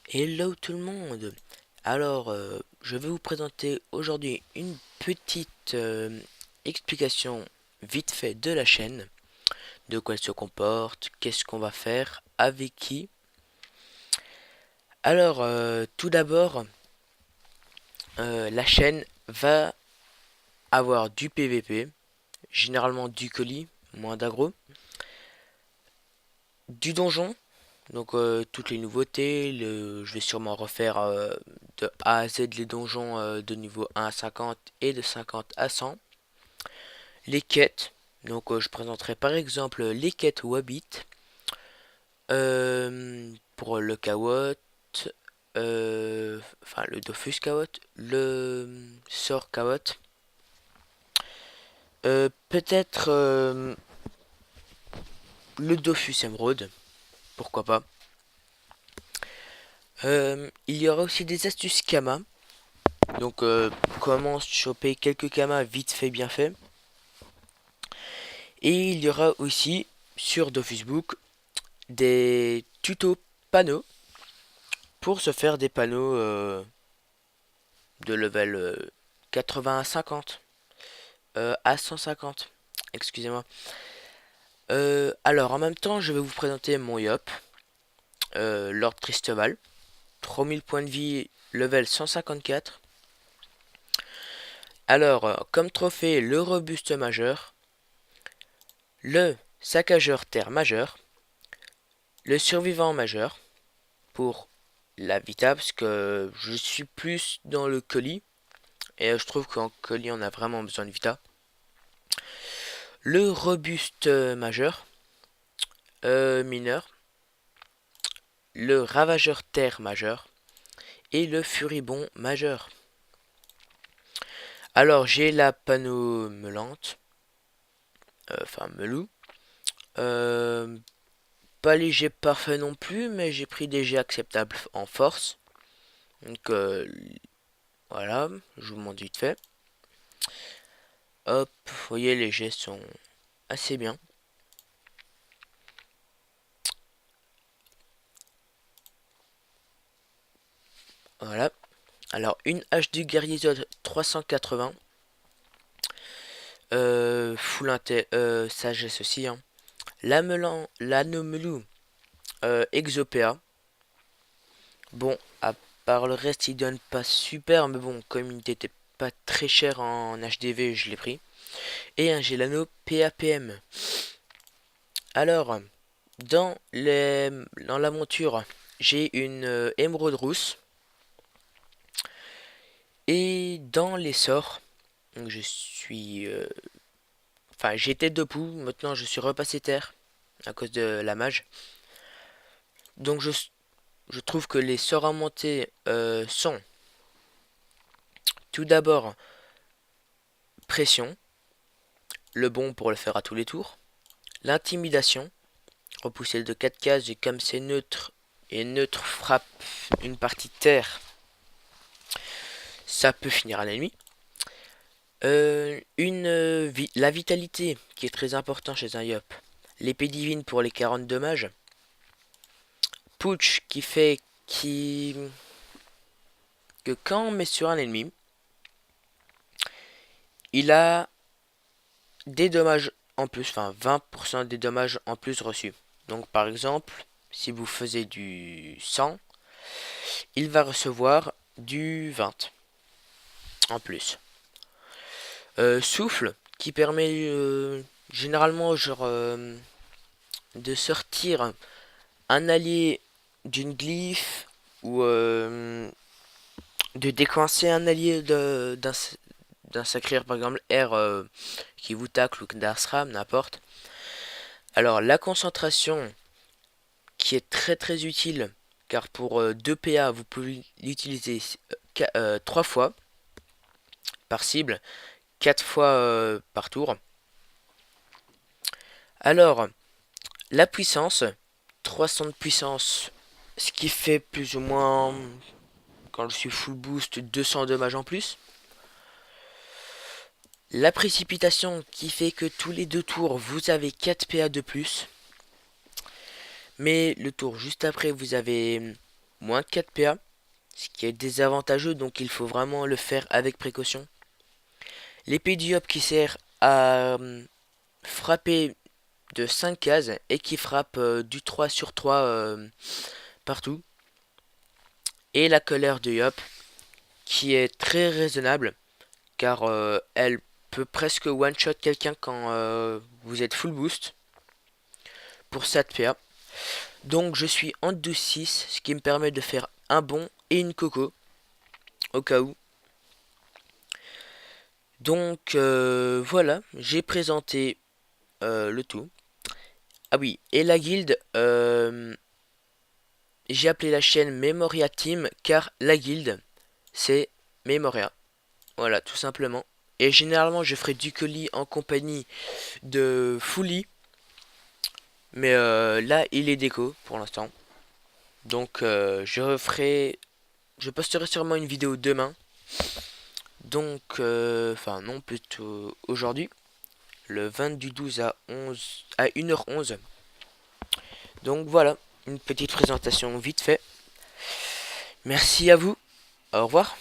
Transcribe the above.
Hello tout le monde. Alors, je vais vous présenter aujourd'hui une petite explication vite fait de la chaîne, de quoi elle se comporte, qu'est-ce qu'on va faire, avec qui. Alors, tout d'abord, la chaîne va avoir du PVP, généralement du colis, moins d'aggro, du donjon, donc toutes les nouveautés, je vais sûrement refaire de A à Z les donjons de niveau 1 à 50 et de 50 à 100. Les quêtes, donc je présenterai par exemple les quêtes Wabbit pour le Kawot, enfin le Dofus Kawot, le sort Kawot. Peut-être le Dofus Emerald, pourquoi pas. Il y aura aussi des astuces Kama. Donc comment choper quelques Kama vite fait bien fait. Et il y aura aussi sur DofusBook des tutos panneaux pour se faire des panneaux de level 80 à 50 à 150. Excusez-moi. Alors en même temps je vais vous présenter mon Yop, Lord Tristeval, 3000 points de vie, level 154. Alors comme trophée le robuste majeur, le saccageur terre majeur, le survivant majeur pour la vita parce que je suis plus dans le colis et je trouve qu'en colis on a vraiment besoin de vita. Le robuste majeur, mineur, le ravageur terre majeur et le furibond majeur. Alors j'ai la panneau meulante, enfin melou. Euh, Pas léger parfait non plus, mais j'ai pris des jets acceptables en force. Donc voilà, je vous montre vite fait. Hop, vous voyez les jets sont assez bien. Voilà. Alors une hache du guerrier Zod 380. Full inté sagesse aussi. Hein. L'anomelou Exopéa. Bon, à part le reste, il donne pas super, mais bon, comme il n'était pas très cher en HDV, je l'ai pris. Et un Gelano PAPM. Alors, dans la monture, j'ai une émeraude rousse. Et dans les sorts, donc je suis. Enfin, j'étais debout, maintenant je suis repassé terre à cause de la mage. Donc je trouve que les sorts à monter sont tout d'abord pression, le bon pour le faire à tous les tours. L'intimidation, repousser de 4 cases et comme c'est neutre et neutre frappe une partie terre, ça peut finir un ennemi. La vitalité qui est très important chez un Yop. L'épée divine pour les 40 dommages. Pooch qui fait que quand on met sur un ennemi, il a des dommages en plus, enfin 20% des dommages en plus reçus. Donc par exemple, si vous faisiez du 100, il va recevoir du 20 en plus. Souffle qui permet généralement genre de sortir un allié d'une glyphe ou de décoincer un allié d'un sacré par exemple R qui vous tacle ou d'Arsram, n'importe. Alors la concentration qui est très très utile car pour 2 PA vous pouvez l'utiliser 3 fois par cible, 4 fois par tour. Alors la puissance, 300 de puissance, ce qui fait plus ou moins quand je suis full boost 200 dommages en plus. La précipitation qui fait que tous les 2 tours vous avez 4 PA de plus. Mais le tour juste après vous avez moins 4 PA, ce qui est désavantageux, donc il faut vraiment le faire avec précaution. L'épée Diop qui sert à frapper de 5 cases et qui frappe du 3 sur 3 partout. Et la colère de Yop qui est très raisonnable car elle peut presque one-shot quelqu'un quand vous êtes full boost pour 7 PA. Donc je suis en 12-6, ce qui me permet de faire un bond et une coco au cas où. Donc voilà, j'ai présenté le tout. Ah oui, et la guilde, j'ai appelé la chaîne Memoria Team car la guilde c'est Memoria. Voilà, tout simplement. Et généralement je ferai du colis en compagnie de Fully. Mais là il est déco pour l'instant. Donc je posterai sûrement une vidéo demain. Donc, enfin non, plutôt aujourd'hui, le 20 du 12 à 11, à 1h11. Donc voilà, une petite présentation vite fait. Merci à vous, au revoir.